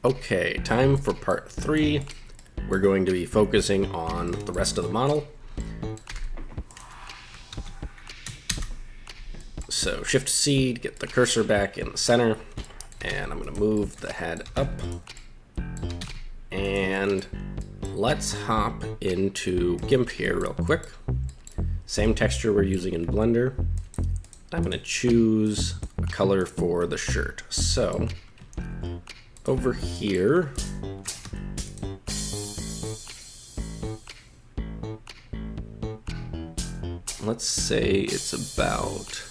Okay, time for part 3. We're going to be focusing on the rest of the model. So Shift C to get the cursor back in the center, and I'm going to move the head up. And let's hop into GIMP here real quick. Same texture we're using in Blender. I'm going to choose a color for the shirt. So over here, let's say it's about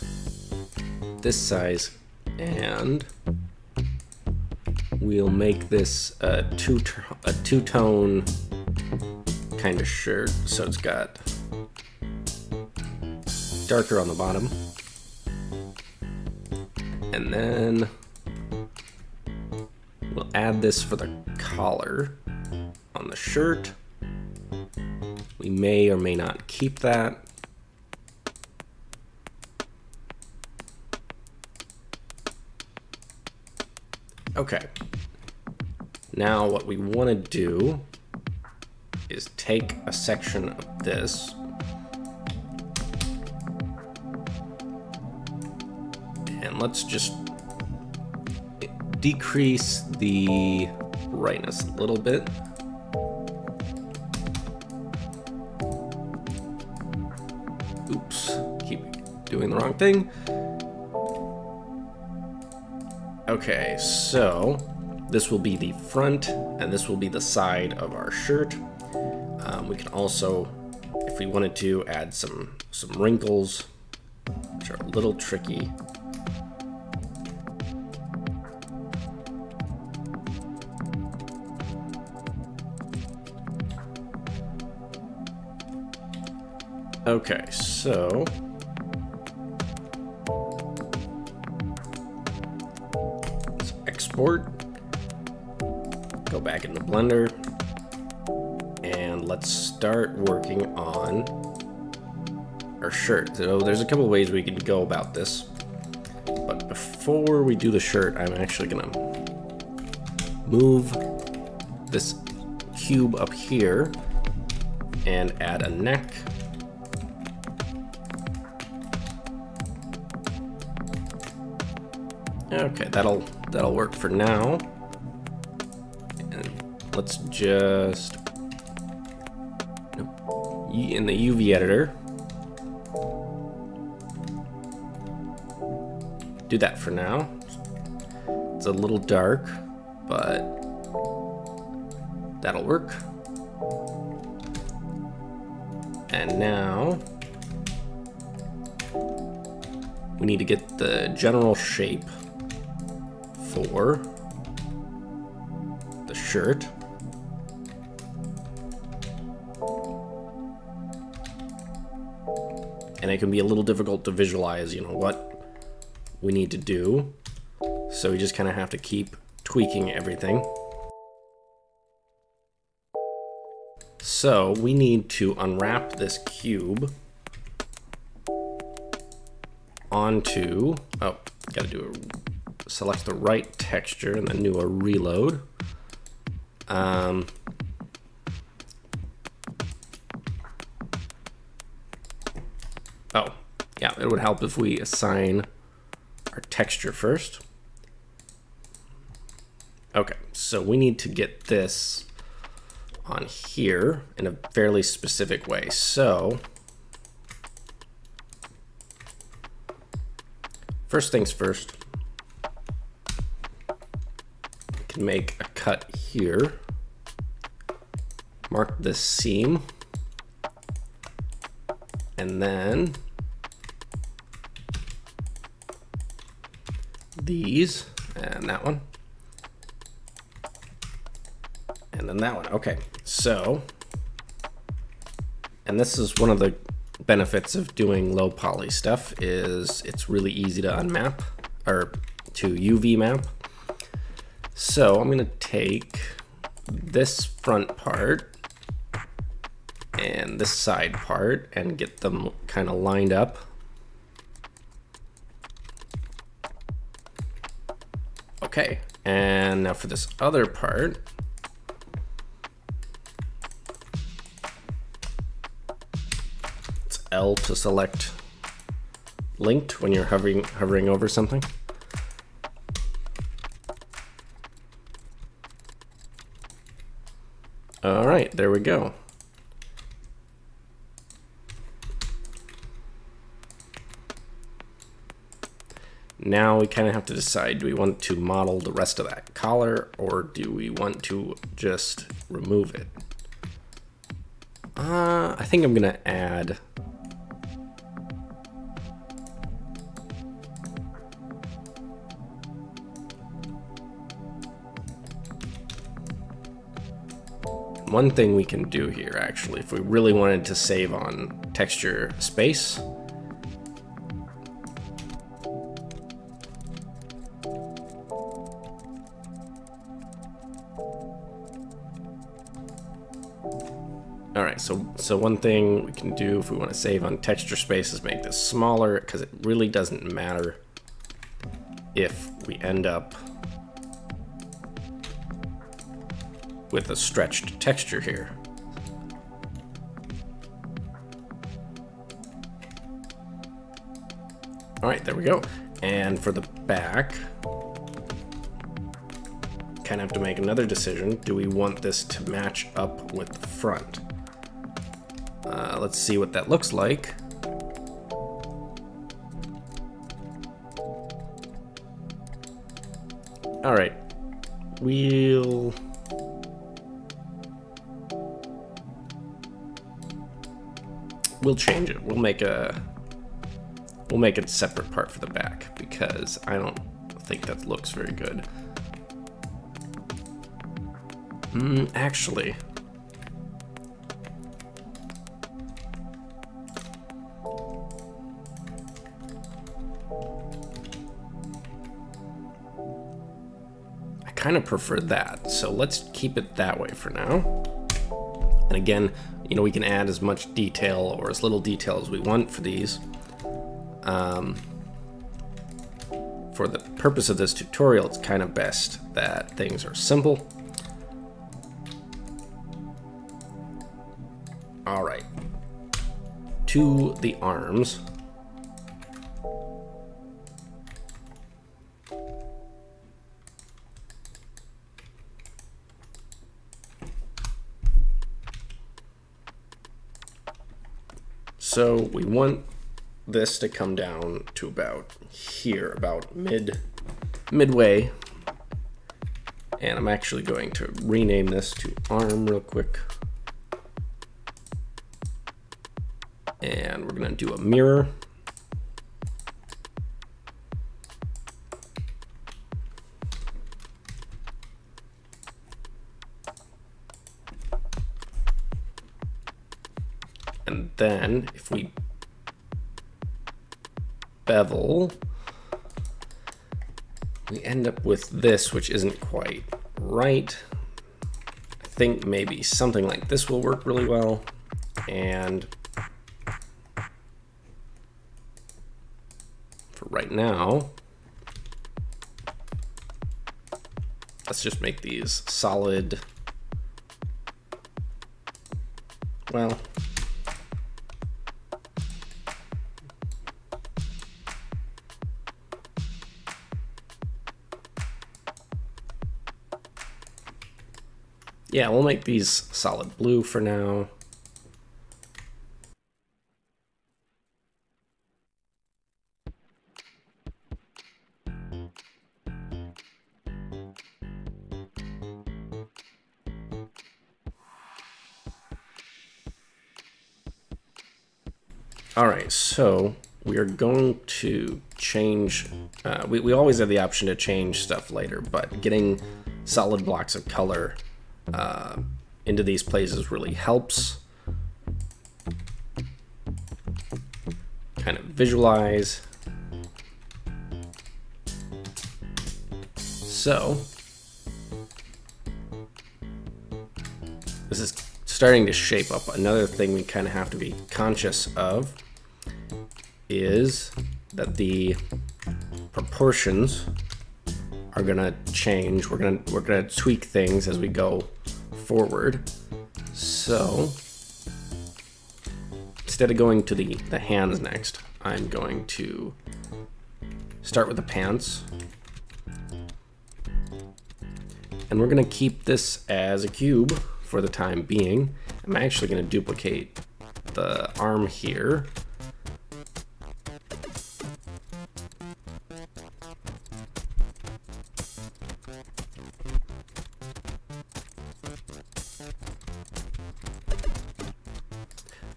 this size, and we'll make this a two-tone kind of shirt. So it's got darker on the bottom, and then we'll add this for the collar on the shirt. We may or may not keep that. Okay, now what we want to do is take a section of this and let's just decrease the brightness a little bit. Oops, keep doing the wrong thing. Okay, so this will be the front and this will be the side of our shirt. We can also, if we wanted to, add some wrinkles, which are a little tricky. Okay, so let's export, go back into Blender, and let's start working on our shirt. So there's a couple ways we can go about this, but before we do the shirt, I'm actually gonna move this cube up here and add a neck. Okay, that'll work for now. And let's just in the UV editor do that for now. It's a little dark, but that'll work. And now we need to get the general shape for the shirt. And it can be a little difficult to visualize, what we need to do. So we just kind of have to keep tweaking everything. So we need to unwrap this cube onto, gotta select the right texture and then do a reload. Yeah, it would help if we assign our texture first. Okay, so we need to get this on here in a fairly specific way. So first things first, we can make a cut here, mark this seam, and then these, and that one, and then that one. Okay, so, and this is one of the benefits of doing low poly stuff, is it's really easy to unmap, or to UV map. So I'm gonna take this front part and this side part and get them kind of lined up. Okay, And now for this other part, it's L to select linked when you're hovering over something. All right, there we go. Now we kind of have to decide, do we want to model the rest of that collar or do we want to just remove it? I think I'm gonna add one thing we can do here, actually, if we really wanted to save on texture space. All right, so one thing we can do if we want to save on texture space is make this smaller, because it really doesn't matter if we end up with a stretched texture here. All right, there we go. And for the back, kind of have to make another decision. Do we want this to match up with the front? Let's see what that looks like. All right, we'll change it. We'll make a separate part for the back because I don't think that looks very good. Actually, I kind of prefer that, so let's keep it that way for now. And again, you know, we can add as much detail or as little detail as we want for these. For the purpose of this tutorial, it's kind of best that things are simple. All right, to the arms. So we want this to come down to about here, about midway. And I'm actually going to rename this to arm real quick. And we're going to do a mirror. And then if we bevel, we end up with this, which isn't quite right. I think maybe something like this will work really well. And for right now, let's just make these solid. Well, yeah, we'll make these solid blue for now. All right, so we are going to change, we always have the option to change stuff later, but getting solid blocks of color into these places really helps kind of visualize. So this is starting to shape up. Another thing we kind of have to be conscious of is that the proportions are gonna change. We're gonna tweak things as we go forward. So instead of going to the hands next, I'm going to start with the pants. And we're gonna keep this as a cube for the time being. I'm actually gonna duplicate the arm here.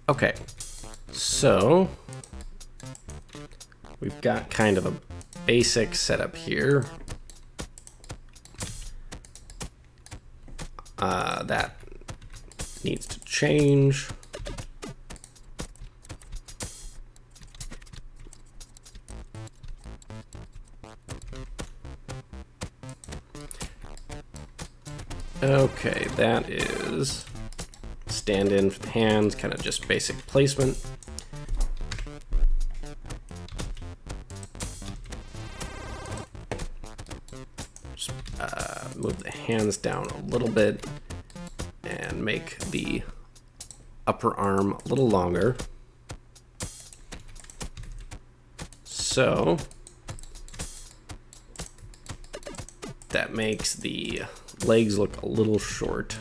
Okay, so we've got kind of a basic setup here. That needs to change. Okay, that is stand in for the hands, kind of just basic placement. Just move the hands down a little bit and make the upper arm a little longer. So that makes the legs look a little short.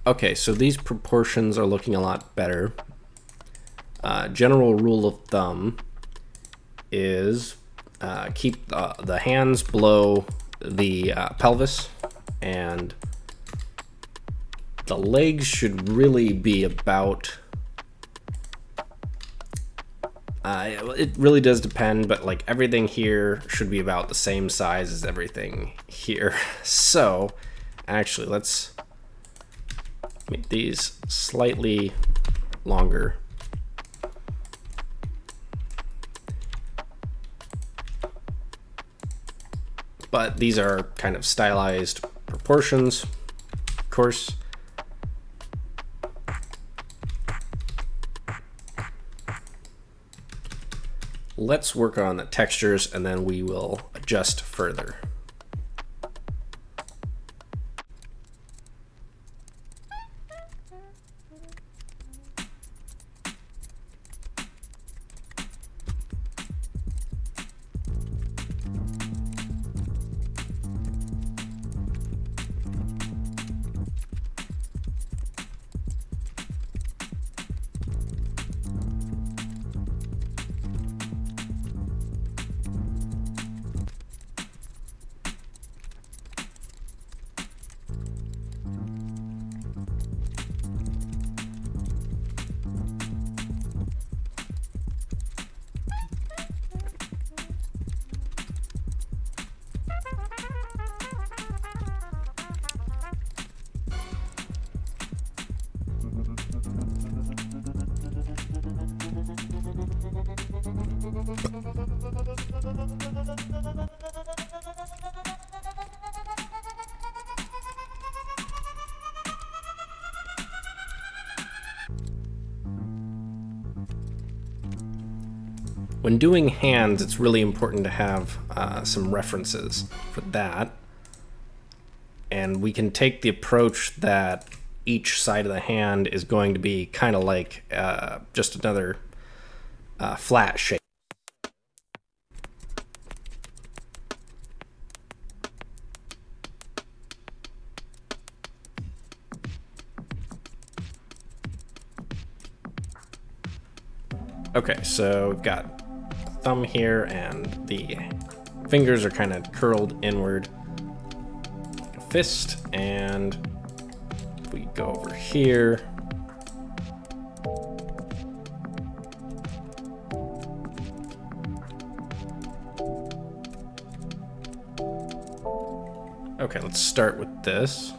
Okay, so these proportions are looking a lot better. General rule of thumb is keep the hands below the pelvis, and the legs should really be about, it really does depend, but like everything here should be about the same size as everything here. So actually let's make these slightly longer. But these are kind of stylized proportions, of course. Let's work on the textures and then we will adjust further. When doing hands, it's really important to have some references for that. And we can take the approach that each side of the hand is going to be kind of like just another flat shape. Okay, so we've got thumb here and the fingers are kind of curled inward like a fist, and if we go over here, okay, let's start with this.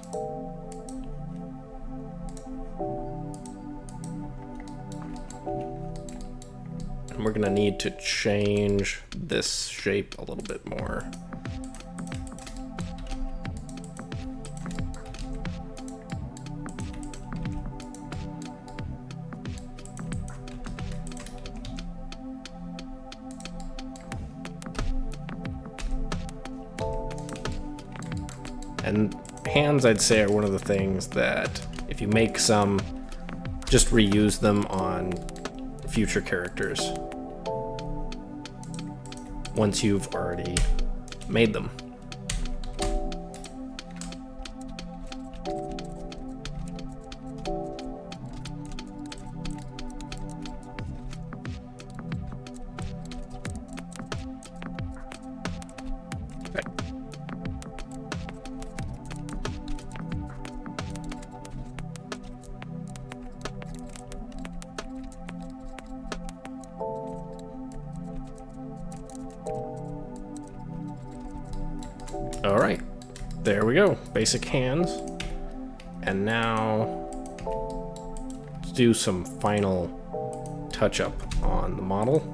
And we're gonna need to change this shape a little bit more. And hands, I'd say, are one of the things that if you make some, just reuse them on future characters once you've already made them. All right, there we go, basic hands. And now let's do some final touch up on the model.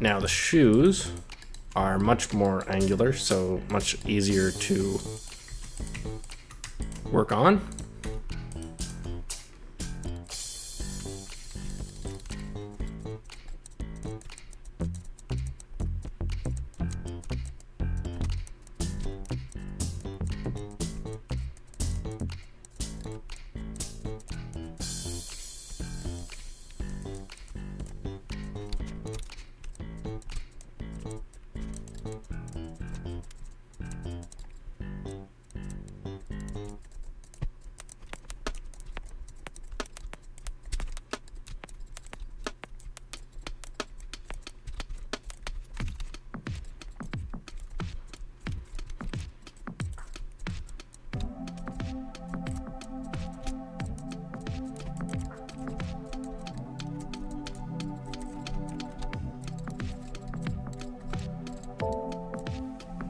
Now the shoes are much more angular, so much easier to work on.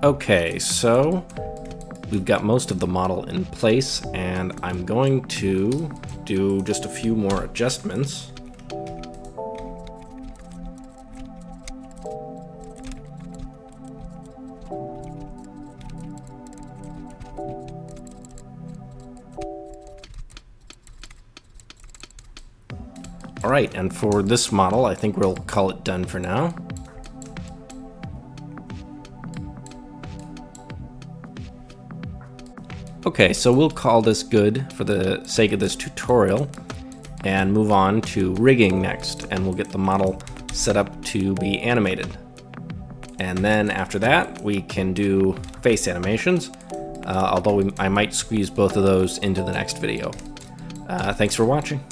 Okay, so we've got most of the model in place, and I'm going to do just a few more adjustments. All right, and for this model, I think we'll call it done for now. Okay, so we'll call this good for the sake of this tutorial and move on to rigging next, and we'll get the model set up to be animated. And then after that, we can do face animations, although I might squeeze both of those into the next video. Thanks for watching.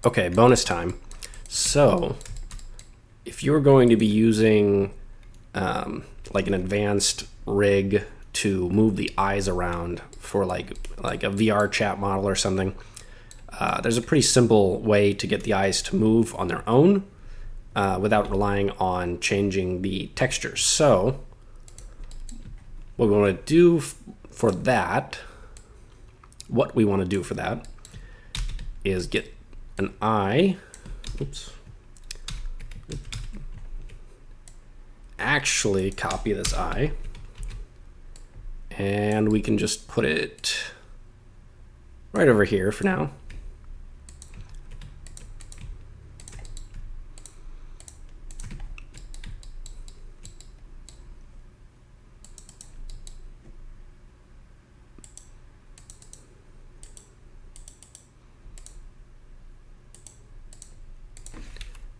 Okay, bonus time. So, if you're going to be using like an advanced rig to move the eyes around for like a VR chat model or something. There's a pretty simple way to get the eyes to move on their own without relying on changing the texture. So what we want to do for that, is get an eye. Oops. Actually copy this eye, and we can just put it right over here for now.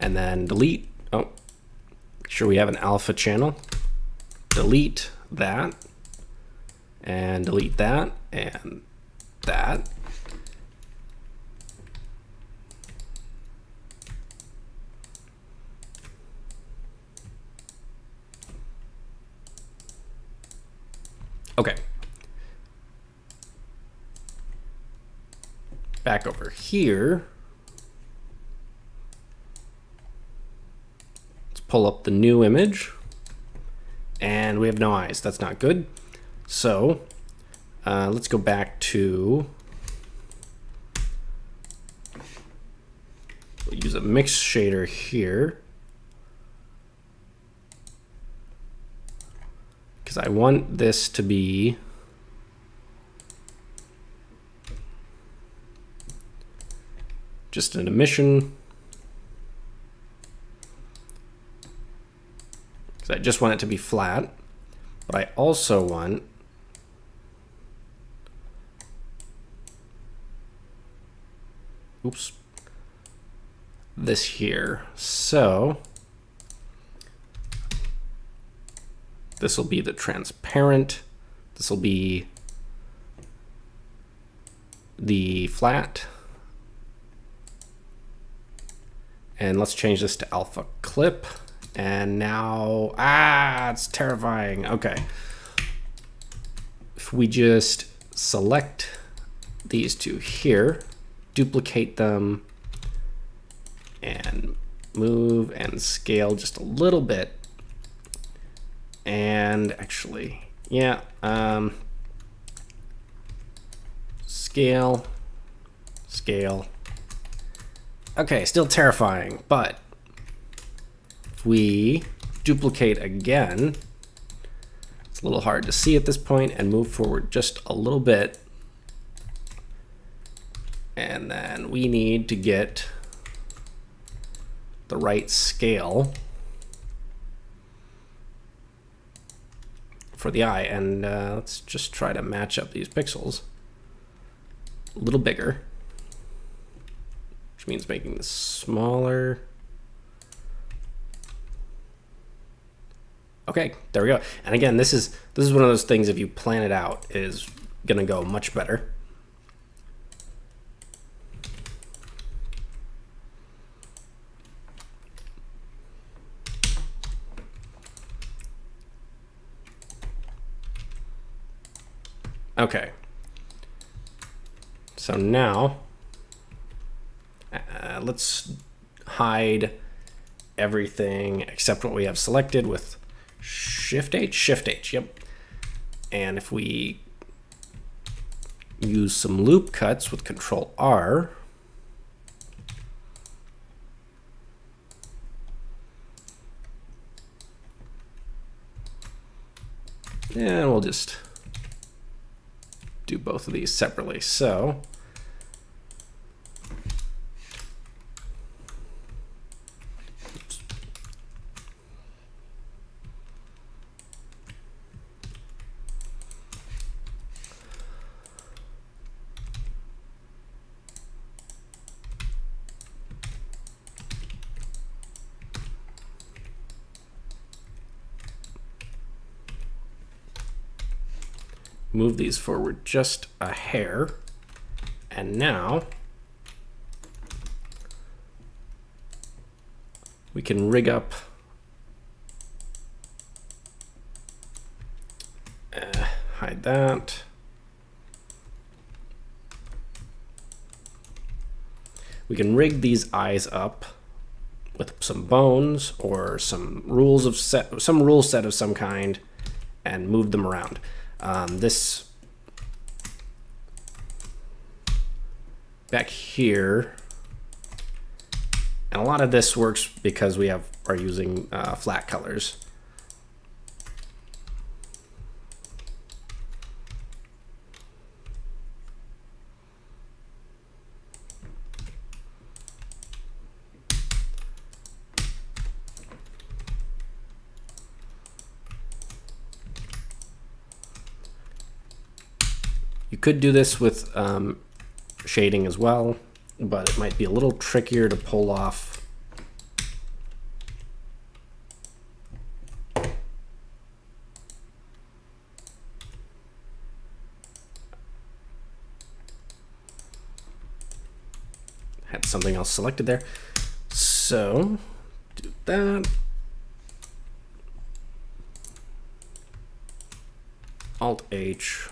And then delete. Oh, make sure we have an alpha channel. Delete that, and delete that, and that. Okay. Back over here. Pull up the new image, and we have no eyes. That's not good. So let's go back to, we'll use a mix shader here, because I want this to be just an emission. I just want it to be flat, but I also want this here. So this will be the transparent, this will be the flat, and let's change this to alpha clip. And now, it's terrifying. Okay. If we just select these two here, duplicate them, and move and scale just a little bit. And actually, yeah, scale. Okay, still terrifying, but if we duplicate again, it's a little hard to see at this point, and move forward just a little bit. And then we need to get the right scale for the eye. And let's just try to match up these pixels a little bigger, which means making this smaller. Okay, there we go. And again, this is one of those things, if you plan it out, is gonna go much better. Okay. So now, let's hide everything except what we have selected with Shift H, yep. And if we use some loop cuts with Control R, and we'll just do both of these separately. So move these forward just a hair, and now we can rig up that. We can rig these eyes up with some bones or some rule set of some kind and move them around. This back here, and a lot of this works because we are using flat colors. You could do this with shading as well, but it might be a little trickier to pull off. Had something else selected there. So do that. Alt H.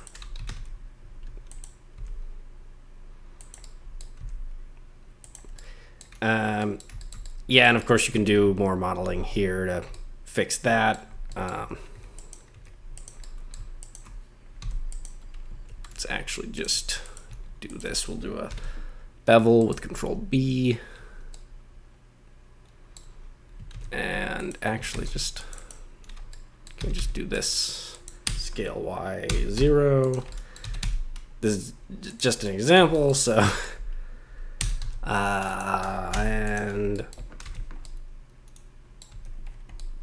Yeah, and of course you can do more modeling here to fix that. Let's actually just do this. We'll do a bevel with Control B. And actually just, can we just do this? Scale Y 0. This is just an example, so and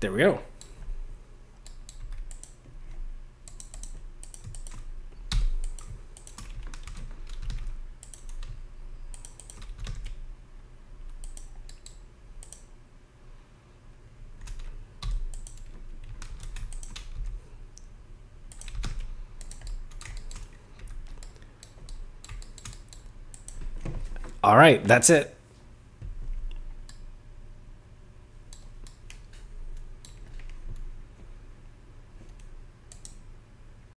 there we go. All right, that's it.